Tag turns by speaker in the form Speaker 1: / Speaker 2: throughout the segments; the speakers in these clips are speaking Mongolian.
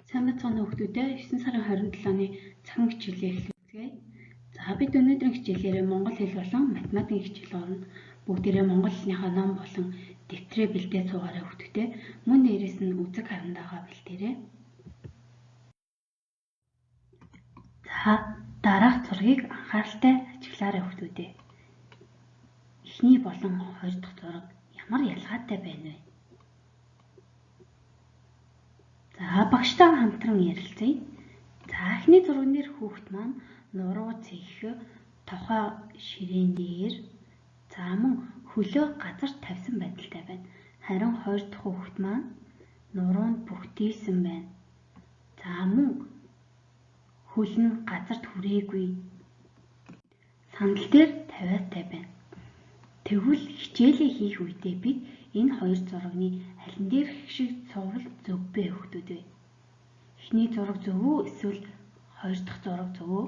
Speaker 1: Сайн бацгаана хүүхдүүдээ 9 сарын 27-ны цахим хичээлээ эхлүүлцгээе. За бид өнөөдрийн хичээлээрээ монгол хэл болон математикийн хичээл орно. Бүгдээрээ монгол хэлнийхээ ном болон дэвтрээ бэлдээд суугаарай хүүхдүүдээ. Мөн дээрээс нь үзэг харандаага бэлдээрэй. За дараах зургийг анхааралтай ажиглаарай хүүхдүүдээ. Эхний болон хоёр дахь зураг ямар ялгаатай байна вэ? За багштайгаа хамтран ярилцъя. За эхний зурган дээр хүүхэд маань нуруу цэгэх тухай ширээн дээр за мөн хөлөө газар тавьсан байдалтай байна. Харин хоёр дахь хүүхэд маань нуруунд бүгдийсэн байна. За мөн хөл нь газарт хүрээгүй сандал дээр тавиатай байна. Тэгвэл хичээлээ хийх үедээ бид энэ хоёр зурагны алин дээр шиг цуврал зөв бэ хүүхдүүд вэ? Эхний зураг зөв үү эсвэл хоёр дахь зураг зөв үү?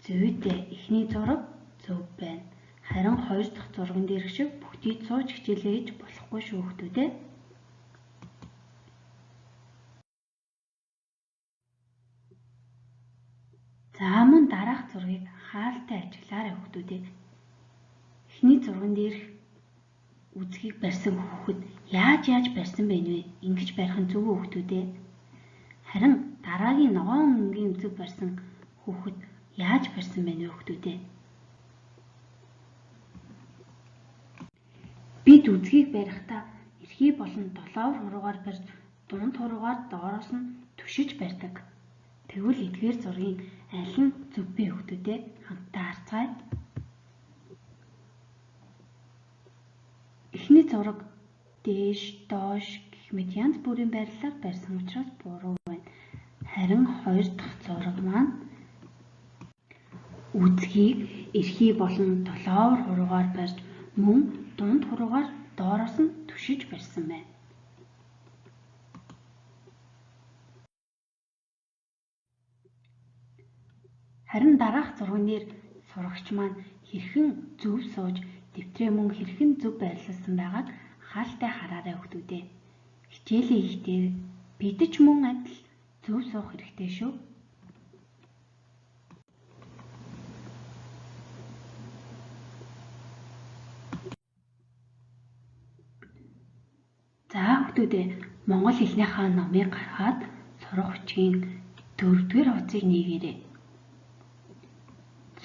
Speaker 1: Зүйтэй эхний зураг зөв байна. Харин хоёр дахь зурган дээр шиг бүгдийг сууж хичээлээ хийж болохгүй шүү хүүхдүүд ээ. За мөн дараах зургийг анхааралтай ажиглаарай хүүхдүүд ээ. Эхний зурган дээрх үзгийг барьсан хүүхэд яаж барьсан байна вэ? Ингэж барих нь зөв хүүхдүүд ээ. Харин дараагийн ногоон өнгийн үзэг барьсан хүүхэд яаж барьсан байна вэ хүүхдүүд ээ? Бид үзгийг барихдаа эрхий болон долоовор хуруугаар барьж дунд хуруугаар доороос нь түшиж барьдаг. Тэгвэл эдгээр зургийн аль нь зөв бэ хүүхдүүд ээ? Хамтдаа харцгаая. Эхний зураг дээш, доош гэх мэт янз бүрийн байрлалаар барьсан учраас буруу байна. Харин хоёр дахь зураг маань үзгийг эрхий болон долоовор хуруугаар барьж мөн дунд хуруугаар доороос нь түшиж барьсан байна. Харин дараах зурган дээр сурагч маань хэрхэн зөв сууж дэвтрээ мөн хэрхэн зөв байрлуулсан байгааг анхааралтай хараарай хүүхдүүд ээ. Хичээлээ хийхдээ бид ч мөн адил зөв суух хэрэгтэй шүү. За хүүхдүүд ээ, монгол хэлнийхээ номыг гаргаад сурах хүчгийн 4-р хуудсыг нээгээрэй.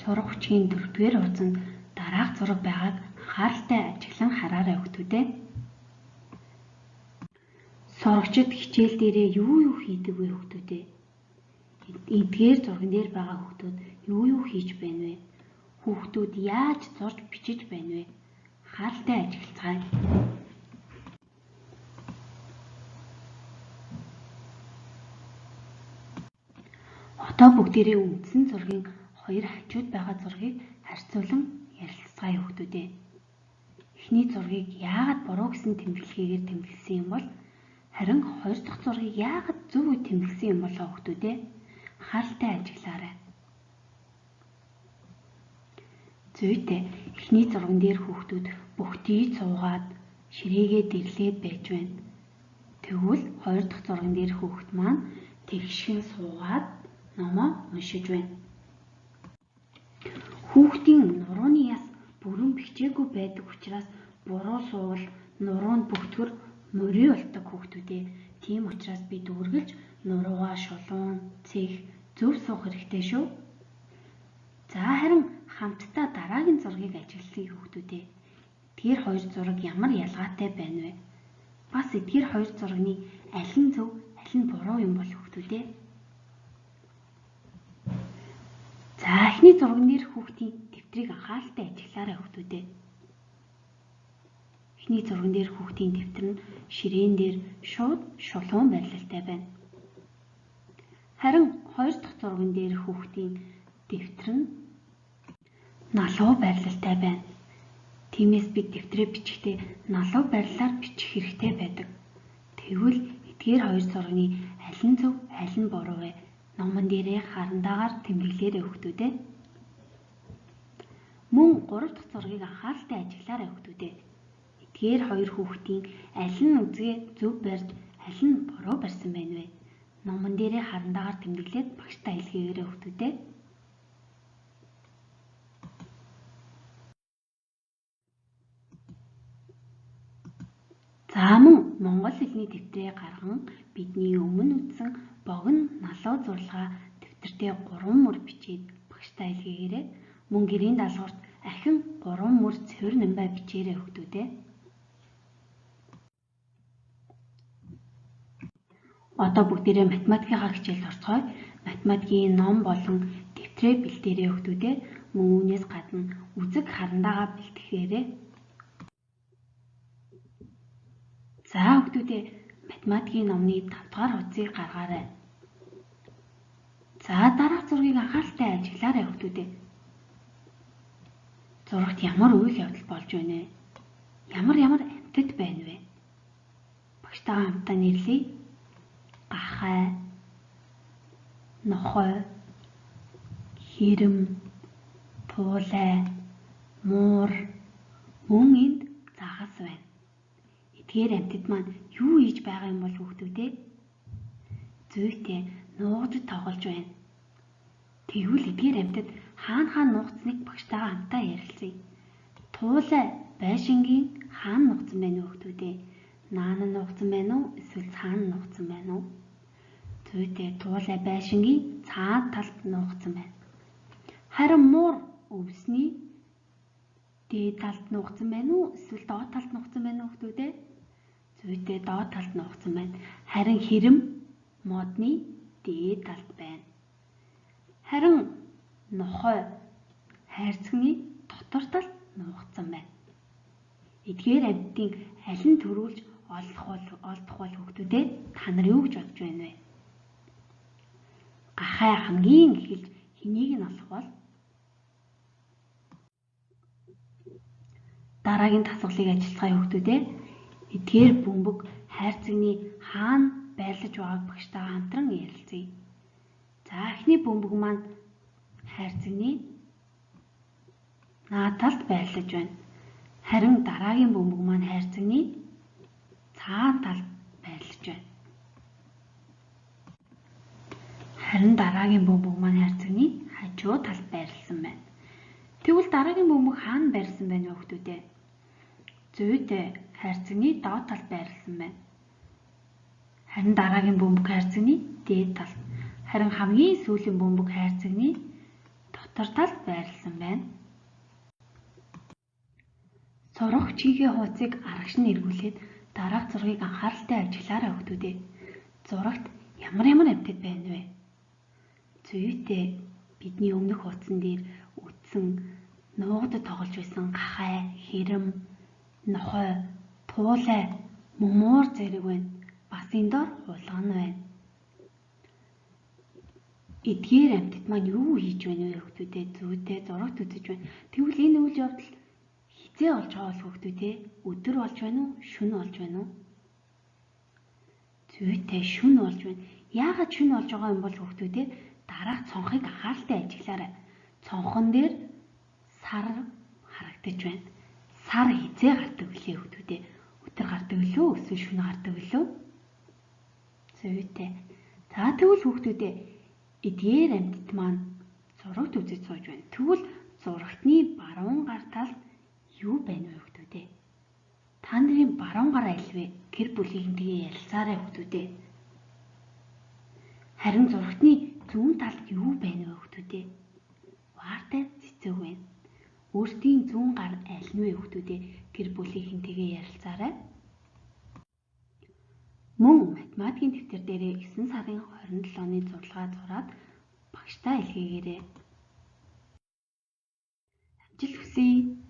Speaker 1: Сурах хүчгийн 4-р хуудсанд дараах зураг байгааг анхааралтай ажиглан хараарай хүүхдүүд ээ. Сурагчид хичээл дээрээ юу хийдэг вэ хүүхдүүд ээ? Эдгээр зурган дээр байгаа хүүхдүүд юу хийж байна вэ? Хүүхдүүд яаж зурж бичиж байна вэ? Анхааралтай ажиглацгаая. Одоо бүгдээрээ үндсэн зургийн хоёр хажууд байгаа зургийг харьцуулан ярилцгаая хүүхдүүд ээ. Эхний зургийг яагаад буруу гэсэн тэмдэглэгээр тэмдэглэсэн юм бол харин хоёр дахь зургийг яагаад зөв үе тэмдэглэсэн юм болоо хүүхдүүд ээ. Анхааралтай ажиглаарай. Зүйтэй эхний зурган дээр хүүхдүүд бүгдийг суугаад ширээгээ дэрлээд байж байна. Тэгвэл хоёр дахь зурган дээр хүүхэд маань тэгшхэн суугаад номоо уншиж байна. Хүүхдийн нурууны яс бүрэн бичээгүй байдаг учраас буруу суувал нуруунд бүгдгөр морий болдог хүүхдүүдээ. Тийм учраас бид үргэлж нуруугаа шулуун, цэх, зөв суух хэрэгтэй шүү. За харин хамтдаа дараагийн зургийг ажиглая хүүхдүүдээ. Эдгээр хоёр зураг ямар ялгаатай байна вэ? Бас эдгээр хоёр зурагны аль нь зөв, аль нь буруу юм бол хүүхдүүдээ? За эхний зурган дээр хүүхдийн дэвтрийг анхааралтай ажиглаарай хүүхдүүдээ. Эхний зурган дээр хүүхдийн дэвтэр нь ширээн дээр шууд шулуун байрлалтай байна. Харин хоёр дахь зурган дээр хүүхдийн дэвтэр нь налуу байрлалтай байна. Тиймээс бид дэвтрээ бичихдээ налуу байрлалаар бичих хэрэгтэй байдаг. Тэгвэл эдгээр хоёр зурганы аль нь зөв, аль нь буруу вэ? Номон дээрээ харандаагаар тэмдэглээрэй хүүхдүүдээ. Мөн 3 дахь зургийг анхааралтай ажиглаарай хүүхдүүдээ. Эдгээр хоёр хүүхдийн аль нь үзгээ зөв барьж, Аль нь буруу барьсан байна вэ? Номон дээрээ харандаагаар тэмдэглээд багштай илгээгээрэй хүүхдүүдээ. За мөн Монгол хэлний дэвтрээ гарган бидний өмнө үтсэн богино налуу зурлагаа дэвтэртээ 3 мөр бичээд багштай илгээгээрэй. Мөн гэрийн даалгаварт ахин 3 мөр цэвэр намбай бичээрэй хүүхдүүдээ. Одоо бүгдээрээ математикийнхаа хичээлд орцгоё. Математикийн ном болон дэвтрээ бэлдээрэй хүүхдүүдээ. Мөн үүнээс гадна үзэг харандаагаа бэлтгэхээрэй. За хүүхдүүдээ математикийн номны 5 дугаар хуудсыг гаргаарай. За дараах зургийг анхааралтай ажиглаарай хүүхдүүдээ. Зурагт ямар үйл явдал болж байна вэ? Ямар амьтад байна вэ? Багштайгаа хамтдаа нэрлэе. Гахай, нохой, хэрэм, туулай, муур, мөн энд загас байна. Эдгээр амьтад маань юу хийж байгаа юм бол хүүхдүүдээ? Зүйтэй нуугдад тоглож байна. Тэгвэл эдгээр амьтад хаана нуугдсныг багштайгаа хамтаа ярилцъя. Туулай байшингийн хаана нуугдсан байна вэ хүүхдүүдээ? Наана нуугдсан байна уу? Эсвэл цаана нуугдсан байна уу? Зүйтэй туулай байшингийн цаад талд нуугдсан байна. Харин муур өвсний дээд талд нуугдсан байна уу? Эсвэл доод талд нуугдсан байна уу хүүхдүүдээ? Зүйтэй доод талд нуугдсан байна. Харин хэрэм модны дээд талд байна. Харин нохой хайрцагны дотор талд нуугдсан байна. Эдгээр амьтдын аль нь төрүүлж олдох бол хүүхдүүдээ та нар юу гэж бодож байна вэ? Гахай хамгийн эхэлж хэнийг нь олох бол? Дараагийн дасгалыг ажиллацгаая хүүхдүүдээ. Эдгээр бөмбөг хайрцагны хаана байрлаж байгааг багштайгаа хамтран ярилцъя. За эхний бөмбөг маань хайрцагны наад талд байрлаж байна. Харин дараагийн бөмбөг маань хайрцагны цаана талд байрлаж байна. Харин дараагийн бөмбөг маань хайрцагны хажуу талд байрласан байна. Тэгвэл дараагийн бөмбөг хаана байрласан байна вэ хүүхдүүдээ? Зүйтэй хайрцагны доод талд байрласан байна. Харин дараагийн бөмбөг хайрцагны дээд талд. Харин хамгийн сүүлийн бөмбөг хайрцагны дотор талд байрласан байна. Сурах хүчийнхээ хуудсыг аргач нь эргүүлээд дараах зургийг анхааралтай ажиглаарай хүүхдүүдээ. Зурагт ямар амьтад байна вэ? Зүйтэй бидний өмнөх хуудсан дээр үтсэн нуугдад тоглож байсан гахай, хэрэм, нохой, туулай, муур зэрэг байна. Бас энэ дор хулган байна. Эдгээр амьтад маань юу хийж байна вэ хүүхдүүдээ? Зүйтэй зурагт үзэж байна. Тэгвэл энэ үйл явдал хизээ болж байгаа бол хүүхдүүдээ? Өдөр болж байна уу? Шөнө болж байна уу? Зүйтэй шөнө болж байна. Яагаад шөнө болж байгаа юм бол хүүхдүүдээ? Дараах цонхыг анхааралтай ажиглаарай. Цонхон дээр сар харагдаж байна. Сар хизээ гардаг вүлээ хүүхдүүдээ? Өдөр гардаг вүлөө? Эсвэл шөнө гардаг вүлөө? Зүйтэй. За тэгвэл хүүхдүүдээ эдгээр амьтад маань зурагт үзэж сууж байна. Тэгвэл зурагтны баруун гар талд юу байна вэ хүүхдүүдээ? Та нарын баруун гар аль вэ? Гэр бүлийнхэнтэйгээ ярилцаарай хүүхдүүдээ. Харин зурагтны зүүн талд юу байна вэ хүүхдүүдээ? Ваартай цэцэг байна. Өөртөө зүүн гар аль нь вэ хүүхдүүдээ? Гэр бүлийнхэнтэйгээ ярилцаарай. Мөн математикийн дэвтэр дээрээ 9 сарын 27-ны зурлагаа зураад багштай илгээгээрэй. Амжилт хүсье.